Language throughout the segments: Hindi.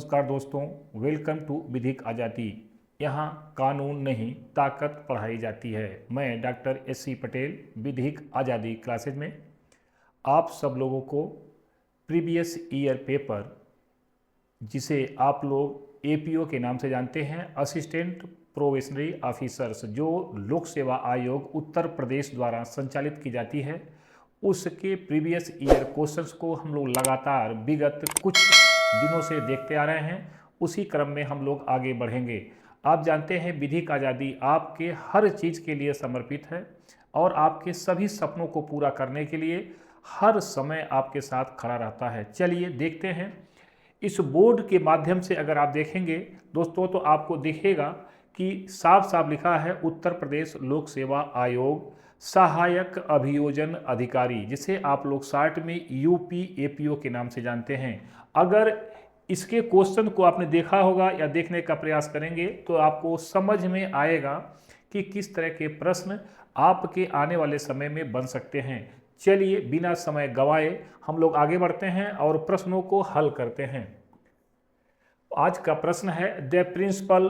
नमस्कार दोस्तों, वेलकम टू विधिक आज़ादी। यहाँ कानून नहीं ताकत पढ़ाई जाती है। मैं डॉक्टर एस सी पटेल विधिक आज़ादी क्लासेज में आप सब लोगों को प्रीवियस ईयर पेपर, जिसे आप लोग एपीओ के नाम से जानते हैं, असिस्टेंट प्रोबेशनरी ऑफिसर्स, जो लोक सेवा आयोग उत्तर प्रदेश द्वारा संचालित की जाती है, उसके प्रीवियस ईयर क्वेश्चंस को हम लोग लगातार विगत कुछ दिनों से देखते आ रहे हैं। उसी क्रम में हम लोग आगे बढ़ेंगे। आप जानते हैं विधिक आज़ादी आपके हर चीज़ के लिए समर्पित है और आपके सभी सपनों को पूरा करने के लिए हर समय आपके साथ खड़ा रहता है। चलिए देखते हैं। इस बोर्ड के माध्यम से अगर आप देखेंगे दोस्तों, तो आपको दिखेगा कि साफ साफ लिखा है उत्तर प्रदेश लोक सेवा आयोग सहायक अभियोजन अधिकारी, जिसे आप लोग शार्ट में यूपी एपीओ के नाम से जानते हैं। अगर इसके क्वेश्चन को आपने देखा होगा या देखने का प्रयास करेंगे तो आपको समझ में आएगा कि किस तरह के प्रश्न आपके आने वाले समय में बन सकते हैं। चलिए बिना समय गंवाए हम लोग आगे बढ़ते हैं और प्रश्नों को हल करते हैं। आज का प्रश्न है, the principle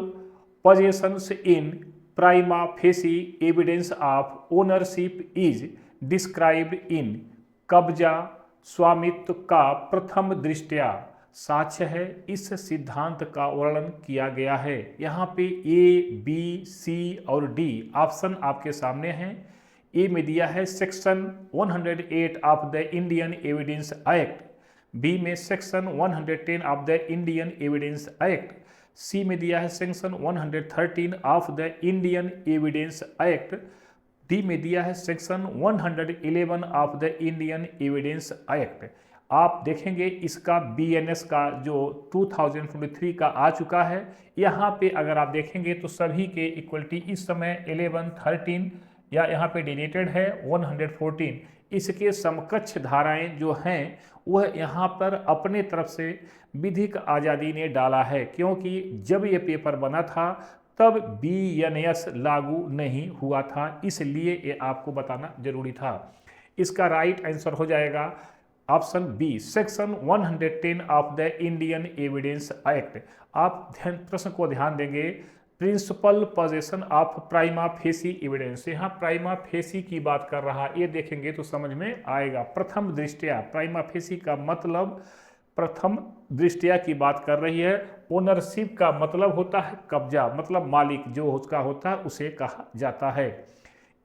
possessions in prima facie evidence of ownership is described in. कब्जा स्वामित्व का प्रथम दृष्टया साक्ष्य है, इस सिद्धांत का वर्णन किया गया है। यहाँ पे ए, बी, सी और डी ऑप्शन आपके सामने हैं। ए में दिया है section 108 of the Indian evidence act, B में section 110 of the Indian evidence act, C में दिया है section 113 of the Indian evidence act, D में दिया है section 111 of the Indian evidence act. आप देखेंगे इसका बीएनएस का जो 2023 का आ चुका है। यहाँ पे अगर आप देखेंगे तो सभी के इक्वलिटी इस समय 11, 13 या यहाँ पे डिनेटेड है 114। इसके समकक्ष धाराएं जो हैं वह यहाँ पर अपने तरफ से विधिक आज़ादी ने डाला है, क्योंकि जब ये पेपर बना था तब बीएनएस लागू नहीं हुआ था, इसलिए ये आपको बताना जरूरी था। इसका राइट आंसर हो जाएगा option B, section 110 of the Indian evidence act. आप प्रश्न को ध्यान देंगे, principle possession of prima facie evidence, यहाँ प्राइमा फेसी की बात कर रहा है, ये देखेंगे तो समझ में आएगा। प्रथम दृष्टया, प्राइमा फेसी का मतलब प्रथम दृष्टया की बात कर रही है। ओनरशिप का मतलब होता है कब्जा, मतलब मालिक जो उसका होता है उसे कहा जाता है।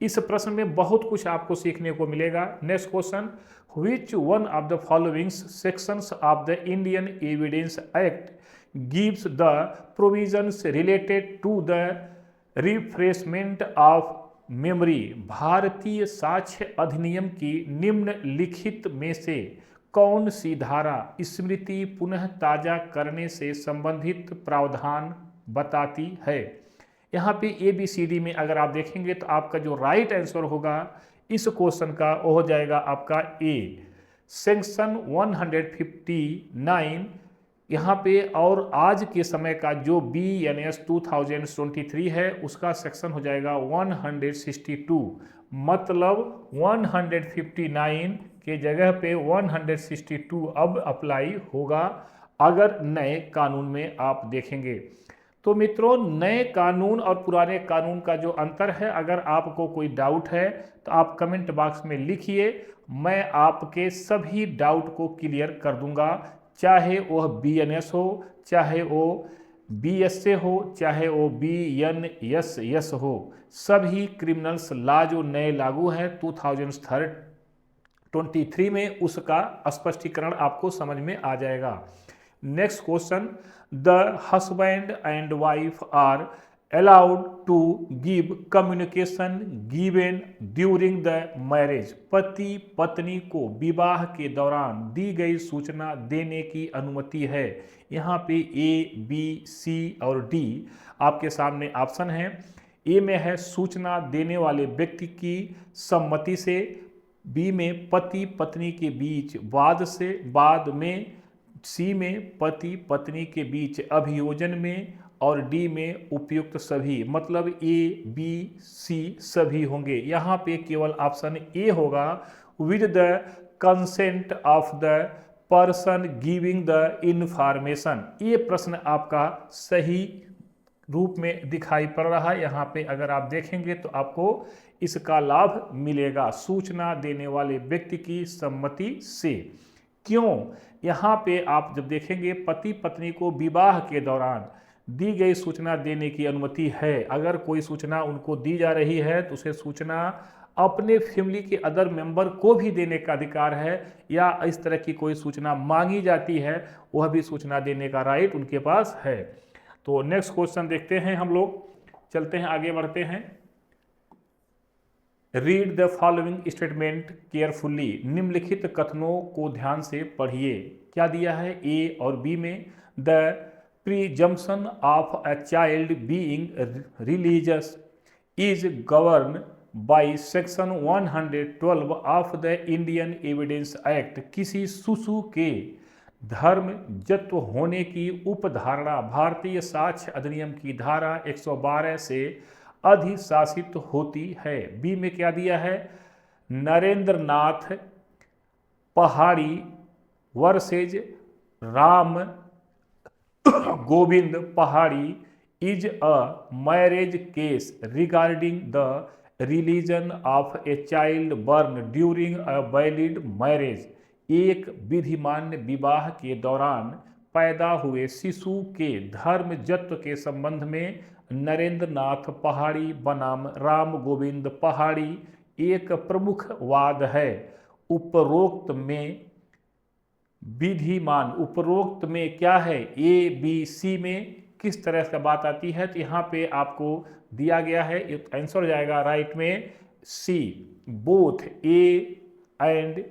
इस प्रश्न में बहुत कुछ आपको सीखने को मिलेगा। Next question, which one of the following sections of the Indian evidence act gives the provisions related to the refreshment of memory. भारतीय साक्ष्य अधिनियम की निम्नलिखित में से कौन सी धारा स्मृति पुनः ताजा करने से संबंधित प्रावधान बताती है। यहाँ पे ए बी सी डी में अगर आप देखेंगे तो आपका जो राइट आंसर होगा इस क्वेश्चन का वो हो जाएगा आपका ए, सेक्शन 159 यहाँ पे, और आज के समय का जो बीएनएस 2023 है उसका सेक्शन हो जाएगा 162, मतलब 159 के जगह पे 162 अब अप्लाई होगा अगर नए कानून में आप देखेंगे। तो मित्रों, नए कानून और पुराने कानून का जो अंतर है, अगर आपको कोई डाउट है तो आप कमेंट बॉक्स में लिखिए, मैं आपके सभी डाउट को क्लियर कर दूंगा, चाहे वह बीएनएस हो, चाहे वो बीएसए हो, चाहे वो बीएनएस हो। सभी क्रिमिनल्स लॉ जो नए लागू हैं 2023 में, उसका स्पष्टीकरण आपको समझ में आ जाएगा। Next question, the husband and wife are allowed to give communication given during the marriage. पति पत्नी को विवाह के दौरान दी गई सूचना देने की अनुमति है। यहाँ पे ए, बी, सी और डी आपके सामने ऑप्शन है। ए में है सूचना देने वाले व्यक्ति की सम्मति से, बी में पति पत्नी के बीच वाद से, बाद में सी में पति पत्नी के बीच अभियोजन में, और डी में उपयुक्त सभी, मतलब ए बी सी सभी होंगे। यहाँ पे केवल ऑप्शन ए होगा, with the consent of the person giving the information. ये प्रश्न आपका सही रूप में दिखाई पड़ रहा है। यहाँ पे अगर आप देखेंगे तो आपको इसका लाभ मिलेगा सूचना देने वाले व्यक्ति की सम्मति से। क्यों? यहाँ पे आप जब देखेंगे पति पत्नी को विवाह के दौरान दी गई सूचना देने की अनुमति है। अगर कोई सूचना उनको दी जा रही है तो उसे सूचना अपने फैमिली के अदर मेंबर को भी देने का अधिकार है, या इस तरह की कोई सूचना मांगी जाती है वह भी सूचना देने का राइट उनके पास है। तो नेक्स्ट क्वेश्चन देखते हैं हम लोग, चलते हैं आगे बढ़ते हैं। Read the following statement carefully. निम्नलिखित कथनों को ध्यान से पढ़िए। क्या दिया है ए और बी में? The presumption of a child being religious is govern by section 112 of the Indian evidence act. किसी शिशु के धर्मजत्व होने की उपधारणा भारतीय साक्ष्य अधिनियम की धारा 112 से अधिशासित होती है। बी में क्या दिया है? नरेंद्रनाथ पहाड़ी वर्सेज राम गोविंद पहाड़ी is a marriage case regarding the religion of a child burn during a valid marriage. एक विधिमान्य विवाह के दौरान पैदा हुए शिशु के धर्मजत्व के संबंध में नरेंद्रनाथ पहाड़ी बनाम राम गोविंद पहाड़ी एक प्रमुख वाद है। उपरोक्त में विधिमान, उपरोक्त में क्या है? ए बी सी में किस तरह से बात आती है? तो यहाँ पे आपको दिया गया है, आंसर हो जाएगा राइट में C. Both A and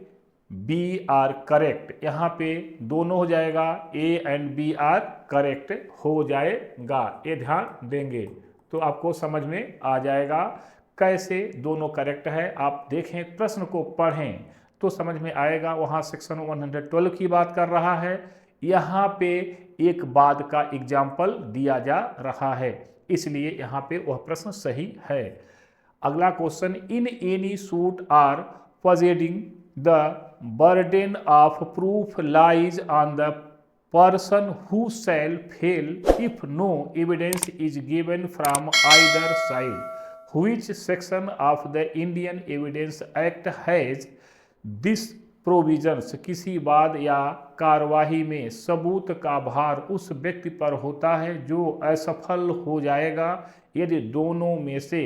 B are correct. यहाँ पे दोनों हो जाएगा, A and B are correct हो जाएगा। ये ध्यान देंगे तो आपको समझ में आ जाएगा कैसे दोनों करेक्ट है। आप देखें प्रश्न को पढ़ें तो समझ में आएगा। वहाँ सेक्शन 112 की बात कर रहा है, यहाँ पे एक बाद का एग्जाम्पल दिया जा रहा है, इसलिए यहाँ पे वह प्रश्न सही है। अगला question, in any suit or proceeding the burden of proof lies on the person who shall fail if no evidence is given from either side. Which section of the Indian Evidence Act has this provisions? किसी वाद या कार्यवाही में सबूत का भार उस व्यक्ति पर होता है जो असफल हो जाएगा यदि दोनों में से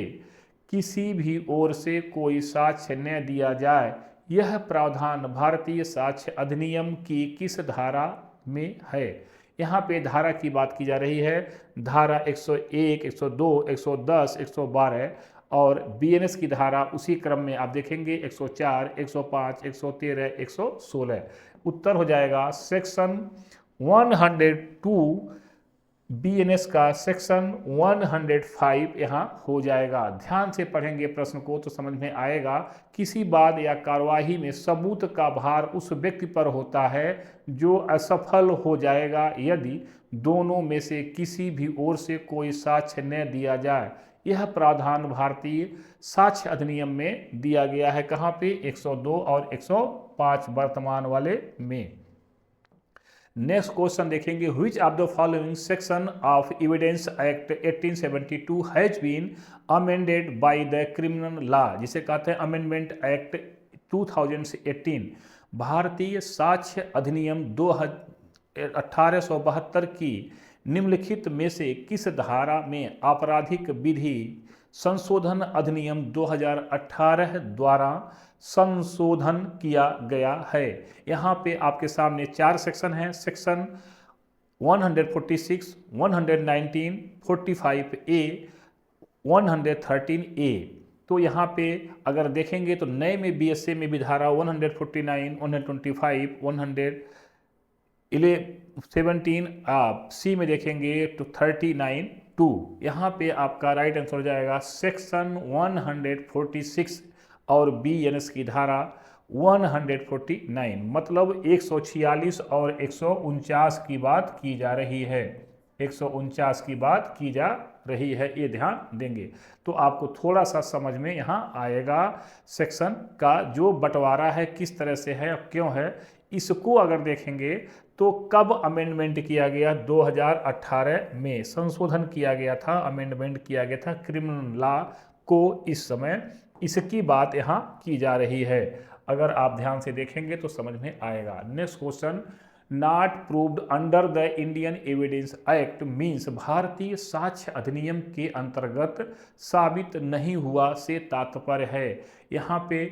किसी भी ओर से कोई साक्ष्य न दिया जाए। यह प्रावधान भारतीय साक्ष्य अधिनियम की किस धारा में है? यहाँ पे धारा की बात की जा रही है, धारा 101, 102, 110, 112 और बीएनएस की धारा उसी क्रम में आप देखेंगे 104, 105, 113, 116। उत्तर हो जाएगा सेक्शन 102, बीएनएस का सेक्शन 105 यहाँ हो जाएगा। ध्यान से पढ़ेंगे प्रश्न को तो समझ में आएगा। किसी वाद या कार्यवाही में सबूत का भार उस व्यक्ति पर होता है जो असफल हो जाएगा यदि दोनों में से किसी भी ओर से कोई साक्ष्य न दिया जाए। यह प्रावधान भारतीय साक्ष्य अधिनियम में दिया गया है। कहाँ पे? 102 और 105 वर्तमान वाले में। नेक्स्ट क्वेश्चन देखेंगे, which of the following section of evidence act 1872 has been amended by the criminal law, जिसे कहते हैं अमेंडमेंट एक्ट 2018। भारतीय साक्ष्य अधिनियम 1872 की निम्नलिखित में से किस धारा में आपराधिक विधि संशोधन अधिनियम 2018 द्वारा संशोधन किया गया है? यहाँ पे आपके सामने 4 सेक्शन हैं। Section 146, 119, 45A, 113A। तो यहाँ पे अगर देखेंगे तो नए में बीएसए में भी धारा 149, 125, 117 आप सी में देखेंगे तो 39(2). यहाँ पे आपका राइट आंसर हो जाएगा सेक्शन 146 और बीएनएस की धारा 149। मतलब 146 और 149 की बात की जा रही है, 149 की बात की जा रही है, ये ध्यान देंगे तो आपको थोड़ा सा समझ में यहाँ आएगा सेक्शन का जो बंटवारा है किस तरह से है और क्यों है, इसको अगर देखेंगे तो कब अमेंडमेंट किया गया, 2018 में संशोधन किया गया था, अमेंडमेंट किया गया था क्रिमिनल लॉ को। इस समय इसकी बात यहाँ की जा रही है। अगर आप ध्यान से देखेंगे तो समझ में आएगा। Next question, not proved under the Indian evidence act means भारतीय साक्ष्य अधिनियम के अंतर्गत साबित नहीं हुआ से तात्पर्य है। यहाँ पे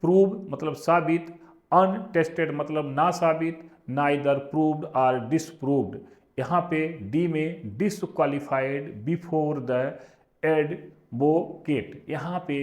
प्रूव मतलब साबित, अनटेस्टेड मतलब ना साबित, नाइदर प्रूव्ड और डिसप्रूव्ड। यहाँ पे डी में डिसक्वालिफाइड बिफोर द एडवोकेट। यहाँ पे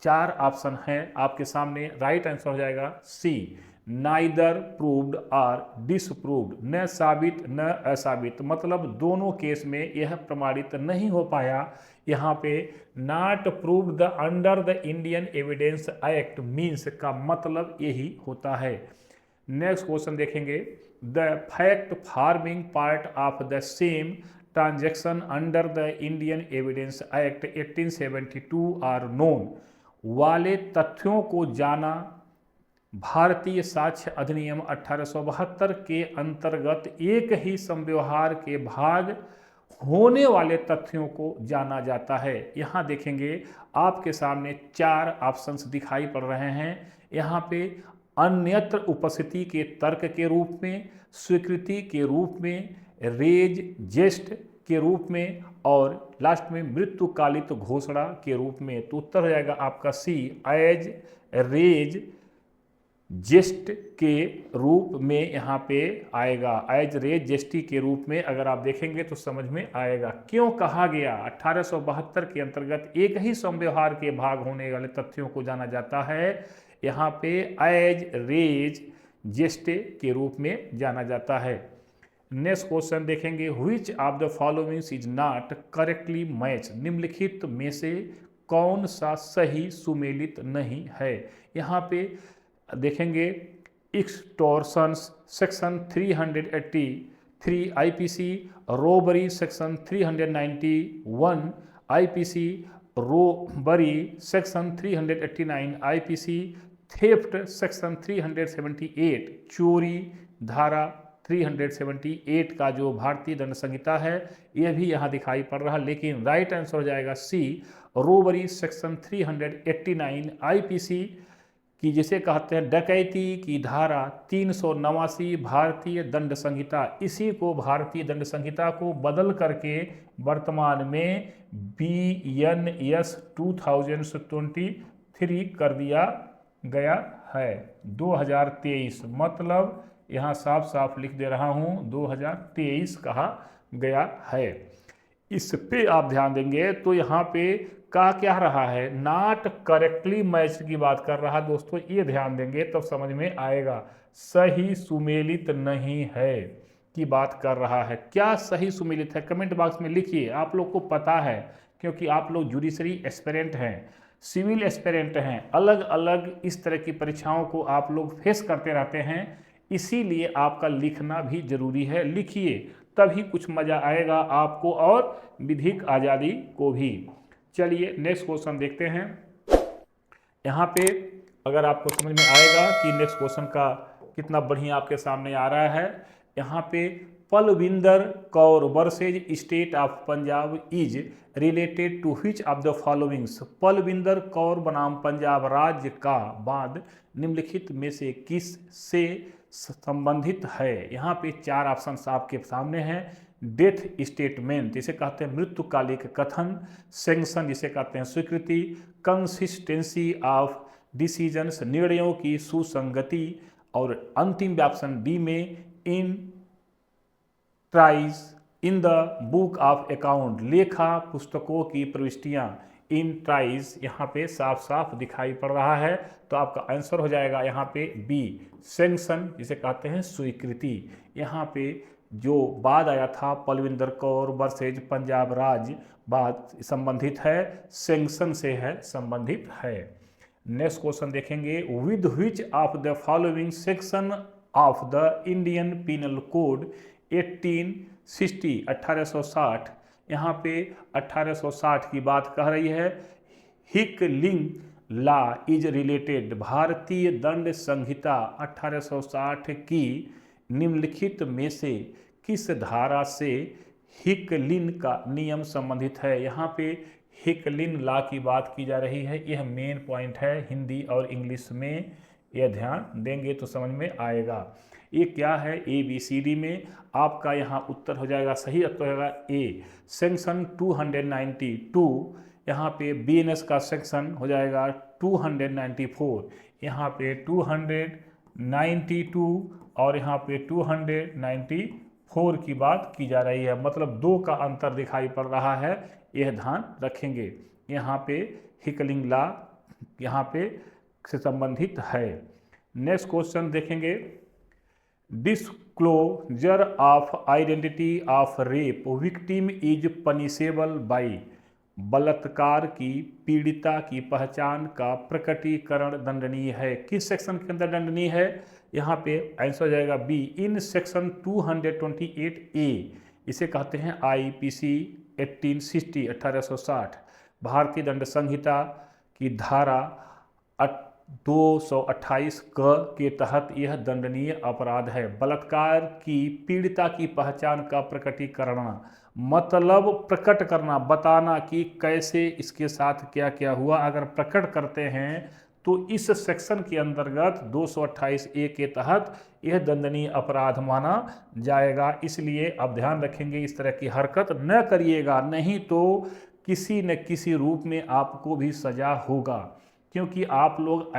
4 ऑप्शन हैं आपके सामने, राइट आंसर हो जाएगा सी, नाइदर प्रूव्ड और डिसप्रूव्ड। न साबित न असाबित, मतलब दोनों केस में यह प्रमाणित नहीं हो पाया। यहाँ पे not proved the under the Indian evidence act means का मतलब यही होता है। नेक्स्ट क्वेश्चन देखेंगे, the fact forming part of the same transaction under the Indian evidence act 1872 are known. वाले तथ्यों को जाना भारतीय साक्ष्य अधिनियम 1872 के अंतर्गत एक ही संव्यवहार के भाग होने वाले तथ्यों को जाना जाता है। यहाँ देखेंगे आपके सामने 4 ऑप्शंस दिखाई पड़ रहे हैं। यहाँ पे अन्यत्र उपस्थिति के तर्क के रूप में, स्वीकृति के रूप में, रेज जेस्ट के रूप में और लास्ट में मृत्युकालिक घोषणा के रूप में। तो उत्तर हो जाएगा आपका सी, एज रेज जेस्ट के रूप में यहाँ पे आएगा। एज रेज जेस्टी के रूप में अगर आप देखेंगे तो समझ में आएगा। क्यों कहा गया 1872 के अंतर्गत एक ही संव्यवहार के भाग होने वाले तथ्यों को जाना जाता है। यहाँ पे एज रेज जेस्टे के रूप में जाना जाता है। नेक्स्ट क्वेश्चन देखेंगे, which of the followings is not correctly match. निम्नलिखित में से कौन सा सही सुमेलित नहीं है। यहाँ पे देखेंगे extortions section 383 IPC, robbery section 391 IPC, robbery section 389 IPC, theft section 378, चोरी धारा 378 का जो भारतीय दंड संहिता है यह भी यहाँ दिखाई पड़ रहा है। लेकिन राइट आंसर हो जाएगा सी, रोबरी सेक्शन 389 आईपीसी की जिसे कहते हैं डकैती की धारा 389 भारतीय दंड संहिता। इसी को भारतीय दंड संहिता को बदल करके वर्तमान में BNS 2023 कर दिया गया है 2023। मतलब यहाँ साफ साफ लिख दे रहा हूँ 2023 कहा गया है। इस पे आप ध्यान देंगे तो यहाँ पे कहा क्या रहा है, नॉट करेक्टली मैच की बात कर रहा दोस्तों। ये ध्यान देंगे तब समझ में आएगा, सही सुमेलित नहीं है की बात कर रहा है। क्या सही सुमेलित है कमेंट बॉक्स में लिखिए। आप लोग को पता है क्योंकि आप लोग जुडिशरी एस्पिरेंट हैं, सिविल एस्पिरेंट हैं, अलग अलग इस तरह की परीक्षाओं को आप लोग फेस करते रहते हैं, इसीलिए आपका लिखना भी जरूरी है। लिखिए तभी कुछ मजा आएगा आपको और विधिक आज़ादी को भी। चलिए नेक्स्ट क्वेश्चन देखते हैं। यहाँ पे अगर आपको समझ में आएगा कि नेक्स्ट क्वेश्चन का कितना बढ़िया आपके सामने आ रहा है। यहाँ पे Palvinder Kaur versus state of Punjab is related to which of the followings. Palvinder Kaur बनाम पंजाब राज्य का बाद निम्नलिखित में से किस से संबंधित है। यहाँ पे 4 ऑप्शन आपके सामने हैं। डेथ स्टेटमेंट जिसे कहते हैं मृत्युकालिक कथन, सैंक्शन जिसे कहते हैं स्वीकृति, कंसिस्टेंसी ऑफ डिसीजंस निर्णयों की सुसंगति और अंतिम ऑप्शन डी में entries in the book of account लेखा पुस्तकों की प्रविष्टियां। इन ट्राइज यहाँ पे साफ साफ दिखाई पड़ रहा है तो आपका आंसर हो जाएगा यहाँ पे बी, सैंक्शन जिसे कहते हैं स्वीकृति। यहाँ पे जो बाद आया था पलविंदर कौर वर्सेज पंजाब राज्य बाद संबंधित है, सैंक्शन से है संबंधित है। नेक्स्ट क्वेश्चन देखेंगे, with which of the following section of the Indian penal code 1860 यहाँ पे 1860 की बात कह रही है। हिकलिंग लॉ इज रिलेटेड, भारतीय दंड संहिता 1860 की निम्नलिखित में से किस धारा से हिकलिन का नियम संबंधित है। यहाँ पे हिकलिन लॉ की बात की जा रही है, यह मेन पॉइंट है। हिंदी और इंग्लिश में यह ध्यान देंगे तो समझ में आएगा। ये क्या है, ए बी सी डी में आपका यहाँ उत्तर हो जाएगा, सही उत्तर होगा ए, सेक्शन 292। यहाँ पे बीएनएस का सेक्शन हो जाएगा 294, यहाँ पे 292 और यहाँ पे 294 की बात की जा रही है, मतलब 2 का अंतर दिखाई पड़ रहा है, यह ध्यान रखेंगे। यहाँ पे हिकलिंग लॉ यहाँ पे से संबंधित है। नेक्स्ट क्वेश्चन देखेंगे, disclosure of identity of rape victim is punishable by, बलात्कार की पीड़िता की पहचान का प्रकटीकरण दंडनीय है। किस सेक्शन के अंदर दंडनीय है, यहाँ पे आंसर हो जाएगा बी, इन सेक्शन 228A, इसे कहते हैं IPC 1860 भारतीय दंड संहिता की धारा 228 के तहत यह दंडनीय अपराध है। बलात्कार की पीड़िता की पहचान का प्रकटीकरण मतलब प्रकट करना, बताना कि कैसे इसके साथ क्या क्या हुआ। अगर प्रकट करते हैं तो इस सेक्शन के अंतर्गत 228A के तहत यह दंडनीय अपराध माना जाएगा। इसलिए अब ध्यान रखेंगे, इस तरह की हरकत न करिएगा, नहीं तो किसी न किसी रूप में आपको भी सजा होगा, क्योंकि आप लोग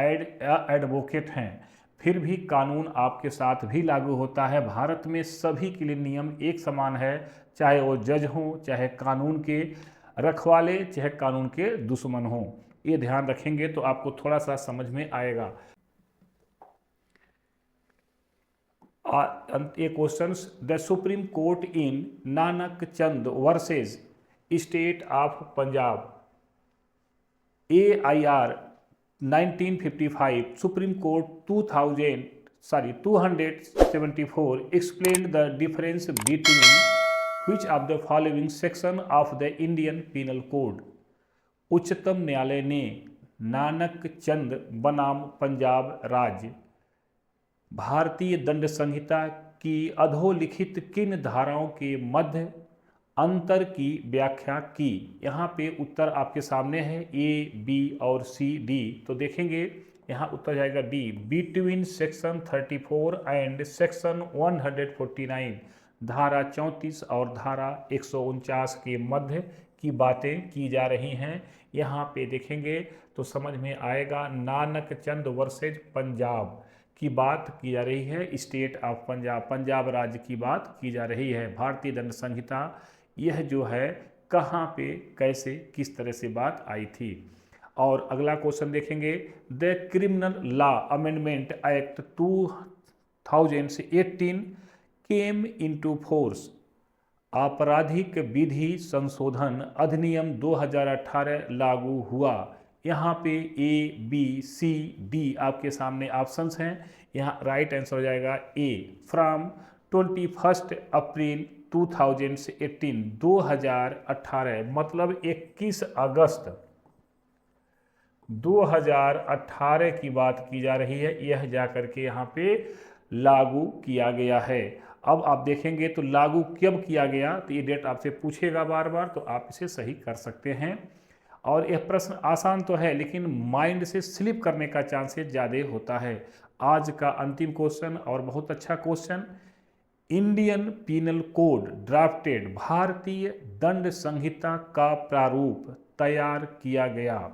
एडवोकेट हैं। फिर भी कानून आपके साथ भी लागू होता है। भारत में सभी के लिए नियम एक समान है, चाहे वो जज हों, चाहे कानून के रखवाले, चाहे कानून के दुश्मन हों। ये ध्यान रखेंगे तो आपको थोड़ा सा समझ में आएगा। ये questions, the supreme court in Nanak Chand versus state of Punjab AIR 1955, supreme court 274 explained the difference between which of the following section of the Indian Penal Code। उच्चतम न्यायालय ने नानक चंद बनाम पंजाब राज्य भारतीय दंड संहिता की अधोलिखित किन धाराओं के मध्य अंतर की व्याख्या की। यहाँ पे उत्तर आपके सामने है, A, B और C, D। तो देखेंगे यहाँ उत्तर जाएगा D, between section 34 and section 149, धारा 34 और धारा 149 के मध्य की बातें की जा रही हैं। यहाँ पे देखेंगे तो समझ में आएगा, नानक चंद वर्सेज पंजाब की बात की जा रही है, स्टेट ऑफ पंजाब, पंजाब राज्य की बात की जा रही है। भारतीय दंड संहिता यह जो है कहाँ पे कैसे किस तरह से बात आई थी। और अगला क्वेश्चन देखेंगे, the criminal law amendment act 2018 came into force, आपराधिक विधि संशोधन अधिनियम 2018 लागू हुआ। यहाँ पे A, B, C, D आपके सामने ऑप्शंस हैं। यहाँ राइट आंसर हो जाएगा A, फ्रॉम 21 अप्रैल 2018 मतलब 21 अगस्त 2018 की बात की जा रही है, यह जाकर के यहाँ पे लागू किया गया है। अब आप देखेंगे तो लागू कब किया गया, तो ये डेट आपसे पूछेगा बार बार, तो आप इसे सही कर सकते हैं। और यह प्रश्न आसान तो है लेकिन माइंड से स्लिप करने का चांसेस ज़्यादा होता है। आज का अंतिम क्वेश्चन और बहुत अच्छा question, Indian penal code drafted, भारतीय दंड संहिता का प्रारूप तैयार किया गया।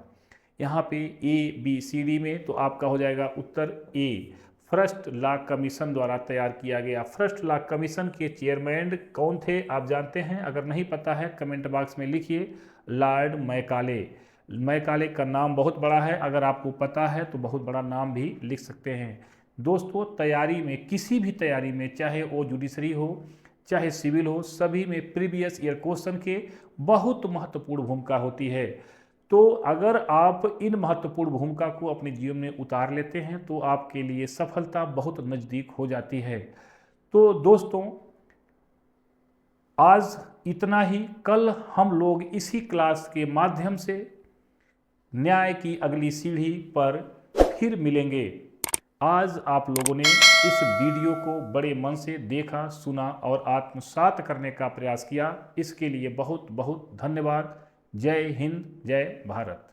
यहाँ पे A, B, C, D में तो आपका हो जाएगा उत्तर A, फर्स्ट लॉ कमीशन द्वारा तैयार किया गया। फर्स्ट लॉ कमीशन के चेयरमैन कौन थे आप जानते हैं? अगर नहीं पता है कमेंट बॉक्स में लिखिए, लॉर्ड मैकाले। मैकाले का नाम बहुत बड़ा है, अगर आपको पता है तो बहुत बड़ा नाम भी लिख सकते हैं। दोस्तों तैयारी में, किसी भी तैयारी में, चाहे वो जुडिशरी हो चाहे सिविल हो, सभी में प्रीवियस ईयर क्वेश्चन के बहुत महत्वपूर्ण भूमिका होती है। तो अगर आप इन महत्वपूर्ण भूमिका को अपने जीवन में उतार लेते हैं तो आपके लिए सफलता बहुत नज़दीक हो जाती है। तो दोस्तों आज इतना ही, कल हम लोग इसी क्लास के माध्यम से न्याय की अगली सीढ़ी पर फिर मिलेंगे। आज आप लोगों ने इस वीडियो को बड़े मन से देखा, सुना और आत्मसात करने का प्रयास किया। इसके लिए बहुत बहुत धन्यवाद। जय हिंद, जय भारत।